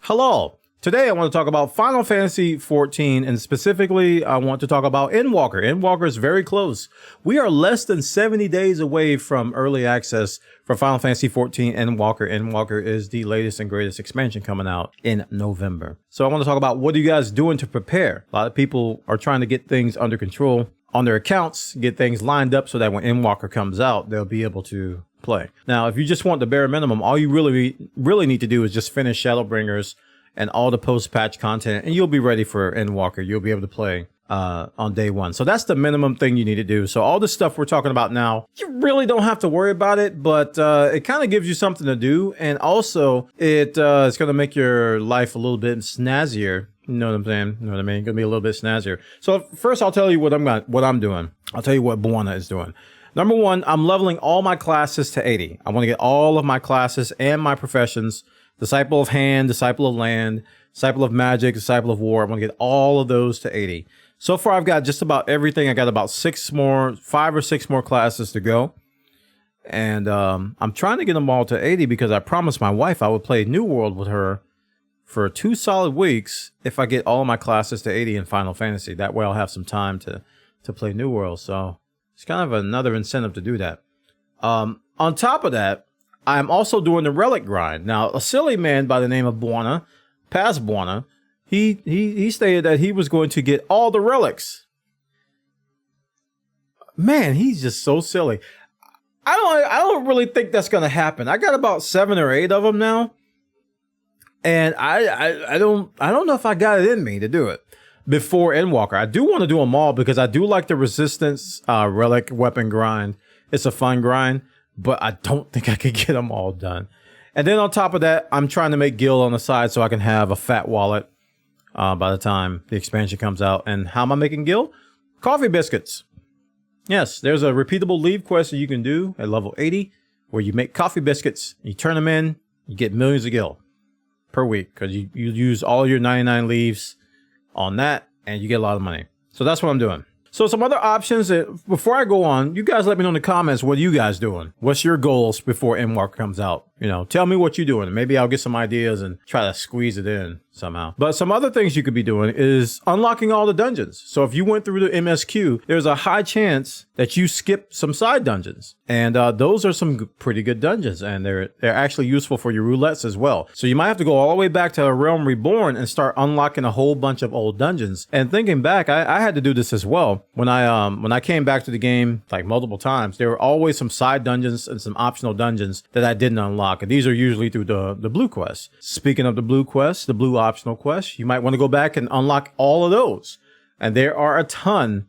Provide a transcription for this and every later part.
Hello. Today I want to talk about Final Fantasy XIV, and specifically I want to talk about Endwalker. Endwalker is very close. We are less than 70 days away from early access for Final Fantasy XIV Endwalker. Endwalker is the latest and greatest expansion coming out in November. So I want to talk about what are you guys doing to prepare. A lot of people are trying to get things under control on their accounts, get things lined up so that when Endwalker comes out, they'll be able to play. Now, if you just want the bare minimum, all you really need to do is just finish Shadowbringers and all the post-patch content, and you'll be ready for Endwalker. You'll be able to play on day one. So that's the minimum thing you need to do. So all this stuff we're talking about now, you really don't have to worry about it, but it kind of gives you something to do, and also it's going to make your life a little bit snazzier. You know what I'm saying? You know what I mean? It's going to be a little bit snazzier. So first, I'll tell you what I'm doing. I'll tell you what Buona is doing. Number one, I'm leveling all my classes to 80. I want to get all of my classes and my professions: Disciple of Hand, Disciple of Land, Disciple of Magic, Disciple of War. I want to get all of those to 80. So far, I've got just about everything. I got about 5 or 6 more classes to go. And I'm trying to get them all to 80 because I promised my wife I would play New World with her for 2 solid weeks if I get all of my classes to 80 in Final Fantasy. That way I'll have some time to play New World. So it's kind of another incentive to do that. On top of that, I'm also doing the relic grind. Now, a silly man by the name of Buona, past Buona, he stated that he was going to get all the relics. Man, he's just so silly. I don't really think that's going to happen. I got about 7 or 8 of them now, and I don't know if I got it in me to do it before Endwalker. I do want to do them all because I do like the Resistance relic weapon grind. It's a fun grind, but I don't think I could get them all done. And then on top of that, I'm trying to make guild on the side so I can have a fat wallet by the time the expansion comes out. And how am I making guild? Coffee biscuits. Yes, there's a repeatable leave quest that you can do at level 80 where you make coffee biscuits, you turn them in, you get millions of guild per week because you use all your 99 leaves on that and you get a lot of money. So that's what I'm doing. So some other options before I go on, you guys let me know in the comments, what are you guys doing? What's your goals before Endwalker comes out? You know, tell me what you're doing. Maybe I'll get some ideas and try to squeeze it in somehow. But some other things you could be doing is unlocking all the dungeons. So if you went through the MSQ, there's a high chance that you skip some side dungeons. And those are some pretty good dungeons. And they're actually useful for your roulettes as well. So you might have to go all the way back to A Realm Reborn and start unlocking a whole bunch of old dungeons. And thinking back, I had to do this as well. When I came back to the game like multiple times, there were always some side dungeons and some optional dungeons that I didn't unlock. And these are usually through the blue quests. Speaking of the blue quests, the blue optional quests, you might want to go back and unlock all of those. And there are a ton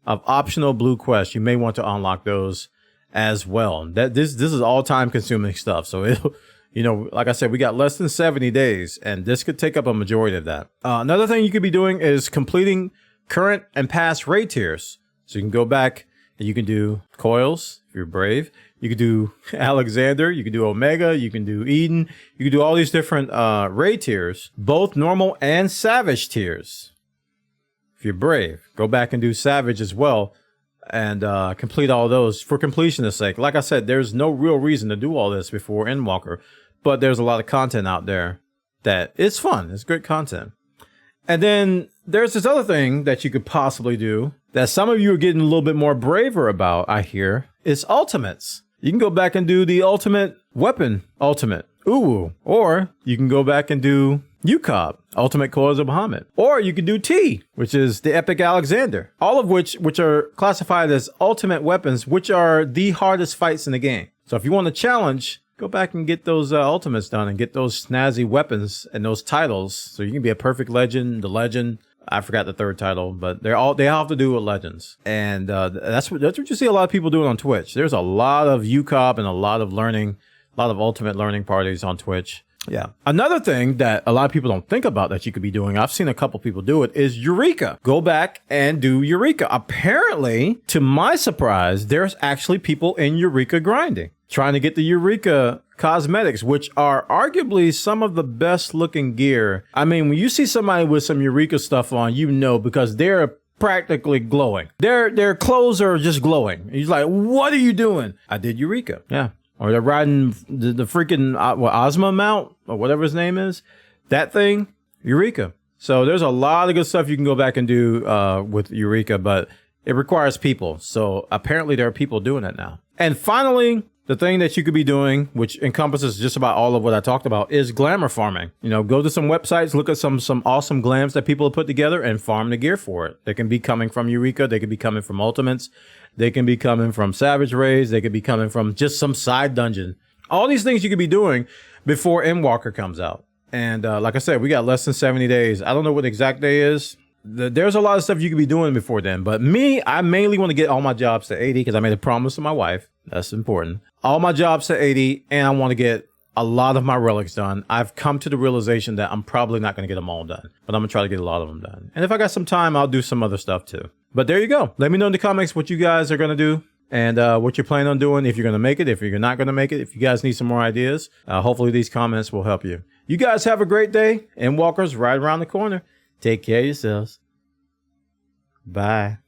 of optional blue quests. You may want to unlock those as well. This is all time consuming stuff. So it'll, you know, like I said, we got less than 70 days and this could take up a majority of that. Another thing you could be doing is completing current and past raid tiers. So you can go back and you can do Coils if you're brave. You can do Alexander, you can do Omega, you can do Eden, you can do all these different raid tiers, both normal and savage tiers. If you're brave, go back and do savage as well and complete all those for completionist sake. Like I said, there's no real reason to do all this before Endwalker, but there's a lot of content out there that it's fun. It's good content. And then there's this other thing that you could possibly do that some of you are getting a little bit more braver about, I hear. It's ultimates. You can go back and do the ultimate weapon, ultimate, or you can go back and do UCOB, Ultimate Coils of Bahamut, or you can do T, which is the Epic Alexander, all of which are classified as ultimate weapons, which are the hardest fights in the game. So if you want a challenge, go back and get those ultimates done and get those snazzy weapons and those titles. So you can be a perfect legend, the legend. I forgot the third title, but they all have to do with legends. And that's what you see a lot of people doing on Twitch. There's a lot of UCOB and a lot of ultimate learning parties on Twitch. Yeah. Another thing that a lot of people don't think about that you could be doing, I've seen a couple people do it, is Eureka. Go back and do Eureka. Apparently, to my surprise, there's actually people in Eureka grinding, trying to get the Eureka cosmetics, which are arguably some of the best looking gear. I mean, when you see somebody with some Eureka stuff on, you know, because they're practically glowing. Their clothes are just glowing. He's like, what are you doing? I did Eureka. Yeah. Or they're riding the freaking Ozma mount or whatever his name is. that thing, Eureka. So there's a lot of good stuff you can go back and do with Eureka, but it requires people. So apparently there are people doing it now. And finally, the thing that you could be doing, which encompasses just about all of what I talked about, is glamour farming. You know, go to some websites, look at some awesome glams that people have put together and farm the gear for it. They can be coming from Eureka. They can be coming from Ultimates. They can be coming from Savage Raids. They could be coming from just some side dungeon. All these things you could be doing before Endwalker comes out. And like I said, we got less than 70 days. I don't know what the exact day is. There's a lot of stuff you could be doing before then. But me, I mainly want to get all my jobs to 80 because I made a promise to my wife. That's important. All my jobs to 80, and I want to get a lot of my relics done. I've come to the realization that I'm probably not going to get them all done, but I'm going to try to get a lot of them done. And if I got some time, I'll do some other stuff too. But there you go. Let me know in the comments what you guys are going to do and what you're planning on doing, if you're going to make it, if you're not going to make it, if you guys need some more ideas. Hopefully these comments will help you. You guys have a great day. Endwalker's right around the corner. Take care of yourselves. Bye.